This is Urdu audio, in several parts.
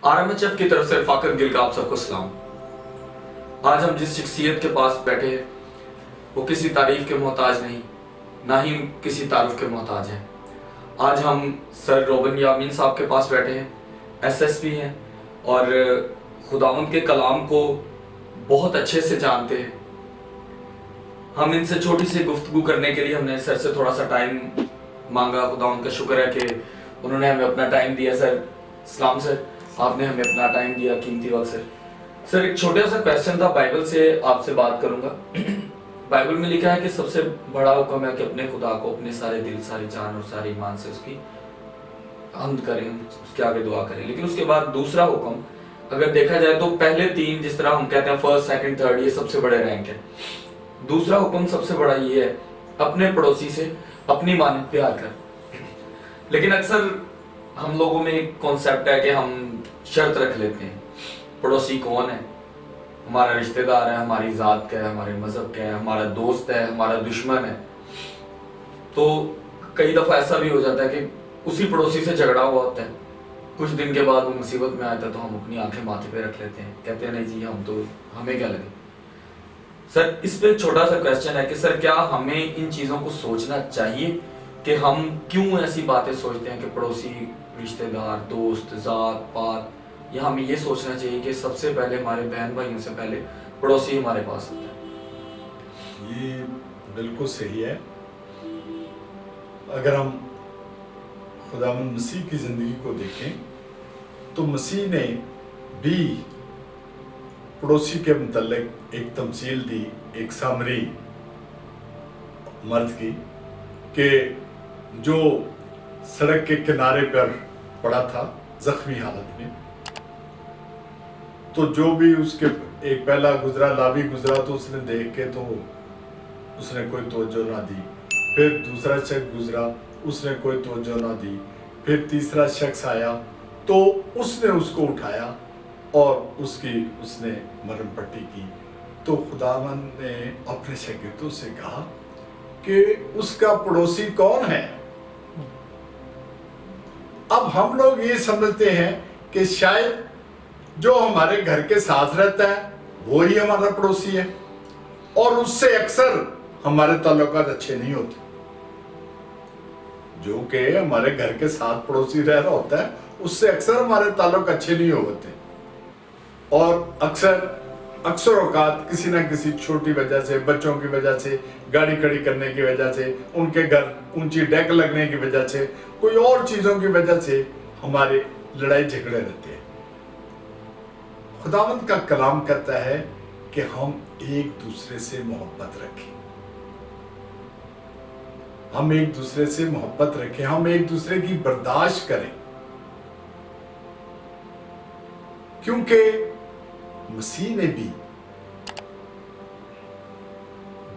RMHF کی طرف سے رفاقت گل کا آپ سب کو سلام۔ آج ہم جس شخصیت کے پاس بیٹھے ہیں وہ کسی تعریف کے محتاج نہیں، نہ ہی کسی تعارف کے محتاج ہیں۔ آج ہم سر روبن یامین صاحب کے پاس بیٹھے ہیں، SSP ہیں اور خداوند کے کلام کو بہت اچھے سے جانتے ہیں۔ ہم ان سے چھوٹی سی گفتگو کرنے کے لیے ہم نے سر سے تھوڑا سا ٹائم مانگا۔ خداوند کا شکر ہے کہ انہوں نے ہمیں اپنا ٹائم دیا۔ سر سلام سر، آپ نے ہمیں اپنا ٹائم دیا، قیمتی وقت سر۔ سر ایک چھوٹا سا کویسچن تھا، بائبل سے آپ سے بات کروں گا۔ بائبل میں لکھا ہے کہ سب سے بڑا حکم ہے کہ اپنے خدا کو اپنے سارے دل، ساری جان اور سارے ایمان سے اس کی حمد کریں، اس کے آگے دعا کریں۔ لیکن اس کے بعد دوسرا حکم اگر دیکھا جائے تو پہلے تین جس طرح ہم کہتے ہیں فرسٹ، سیکنڈ، تھرڈ، یہ سب سے بڑے رینک ہے۔ دوسرا حکم سب سے بڑا یہ ہے اپنے پڑوسی سے اپنی مانند پیار کر۔ لیکن اکثر ہم لوگوں میں ایک کانسیپٹ ہے کہ ہم شرط رکھ لیتے ہیں، پڑوسی کون ہے، ہمارا رشتہ دار ہے، ہماری ذات کا ہے، ہمارے مذہب کا ہے، ہمارا دوست ہے، ہمارا دشمن ہے۔ تو کئی دفعہ ایسا بھی ہو جاتا ہے کہ اسی پڑوسی سے جھگڑا ہوا ہوتا ہے، کچھ دن کے بعد وہ مصیبت میں آتا ہے تو ہم اپنی آنکھیں ماتھے پہ رکھ لیتے ہیں، کہتے ہیں نہیں جی ہمیں کیا لگے۔ سر اس پہ چھوٹا سا کویسچن ہے کہ سر کیا ہمیں ان چیزوں کو سوچنا چاہیے کہ ہم کیوں ایسی باتیں سوچتے ہیں کہ پڑوسی، رشتہ دار، دوست، ذات پات، یا ہمیں یہ سوچنا چاہیے کہ سب سے پہلے ہمارے بہن بھائیوں سے پہلے پڑوسی ہمارے پاس ہوتا ہے؟ یہ بالکل صحیح ہے۔ اگر ہم خداوند مسیح کی زندگی کو دیکھیں تو مسیح نے بھی پڑوسی کے متعلق ایک تمثیل دی، ایک سامری مرد کی، کہ جو سڑک کے کنارے پر پڑا تھا زخمی حالت میں، تو جو بھی اس کے ایک پہلا گزرا، لاوی گزرا، تو اس نے دیکھ کے تو اس نے کوئی توجہ نہ دی۔ پھر دوسرا شخص گزرا، اس نے کوئی توجہ نہ دی۔ پھر تیسرا شخص آیا تو اس نے اس کو اٹھایا اور اس نے مرہم پٹی کی۔ تو خداوند نے اپنے شاگردوں سے کہا کہ اس کا پڑوسی کون ہے؟ اب ہم لوگ یہ سمجھتے ہیں کہ شاید جو ہمارے گھر کے ساتھ رہتا ہے وہی ہمارا پڑوسی ہے، اور اس سے اکثر ہمارے تعلقات اچھے نہیں ہوتے۔ جو کہ ہمارے گھر کے ساتھ پڑوسی رہ رہا ہوتا ہے اس سے اکثر ہمارے تعلق اچھے نہیں ہوتے، اور اکثر اوقات کسی نہ کسی چھوٹی وجہ سے، بچوں کی وجہ سے، گاڑی کھڑی کرنے کی وجہ سے، ان کے گھر اونچی ڈیک لگنے کی وجہ سے، کوئی اور چیزوں کی وجہ سے ہمارے لڑائی جھگڑے رہتے ہیں۔ خداوند کا کلام کہتا ہے کہ ہم ایک دوسرے سے محبت رکھیں، ہم ایک دوسرے سے محبت رکھیں، ہم ایک دوسرے کی برداشت کریں، کیونکہ مسیح نے بھی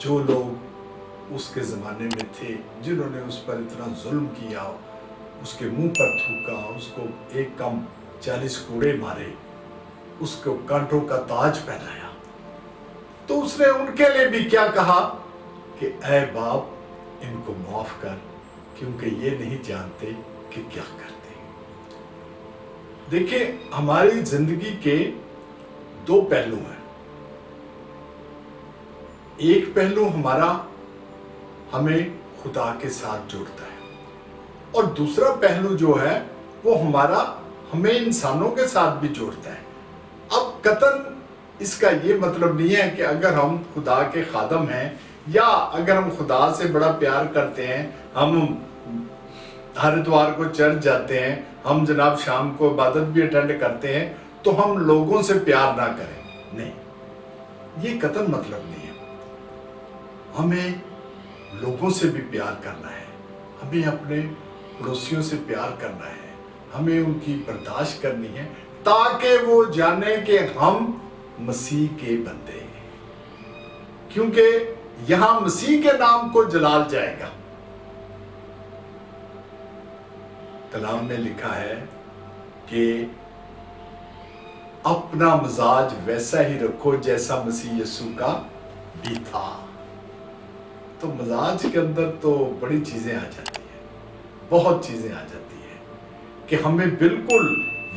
جو لوگ اس کے زمانے میں تھے جنہوں نے اس پر اتنا ظلم کیا، اس کے منہ پر تھوکا، اس کو ایک کم 40 کوڑے مارے، اس کو کانٹوں کا تاج پہنایا، تو اس نے ان کے لیے بھی کیا کہا کہ اے باپ ان کو معاف کر، کیونکہ یہ نہیں جانتے کہ کیا کرتے ہیں۔ دیکھیں ہماری زندگی کے دو پہلو ہیں۔ ایک پہلو ہمارا ہمیں خدا کے ساتھ جوڑتا ہے، اور دوسرا پہلو جو ہے وہ ہمارا ہمیں انسانوں کے ساتھ بھی جوڑتا ہے۔ اب قطعاً اس کا یہ مطلب نہیں ہے کہ اگر ہم خدا کے خادم ہیں یا اگر ہم خدا سے بڑا پیار کرتے ہیں، ہم ہر اتوار کو چرچ جاتے ہیں، ہم جناب شام کو عبادت بھی اٹینڈ کرتے ہیں، تو ہم لوگوں سے پیار نہ کریں، نہیں، یہ قطعاً مطلب نہیں ہے۔ ہمیں لوگوں سے بھی پیار کرنا ہے، ہمیں اپنے پڑوسیوں سے پیار کرنا ہے، ہمیں ان کی برداشت کرنی ہے، تاکہ وہ جانیں کہ ہم مسیح کے بندے ہیں، کیونکہ یہاں مسیح کے نام کو جلال جائے گا۔ کلام میں لکھا ہے کہ اپنا مزاج ویسا ہی رکھو جیسا مسیح یسوع کا بھی تھا۔ تو مزاج کے اندر تو بڑی چیزیں آ جاتی ہیں، بہت چیزیں آ جاتی ہیں کہ ہمیں بالکل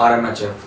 RMHF,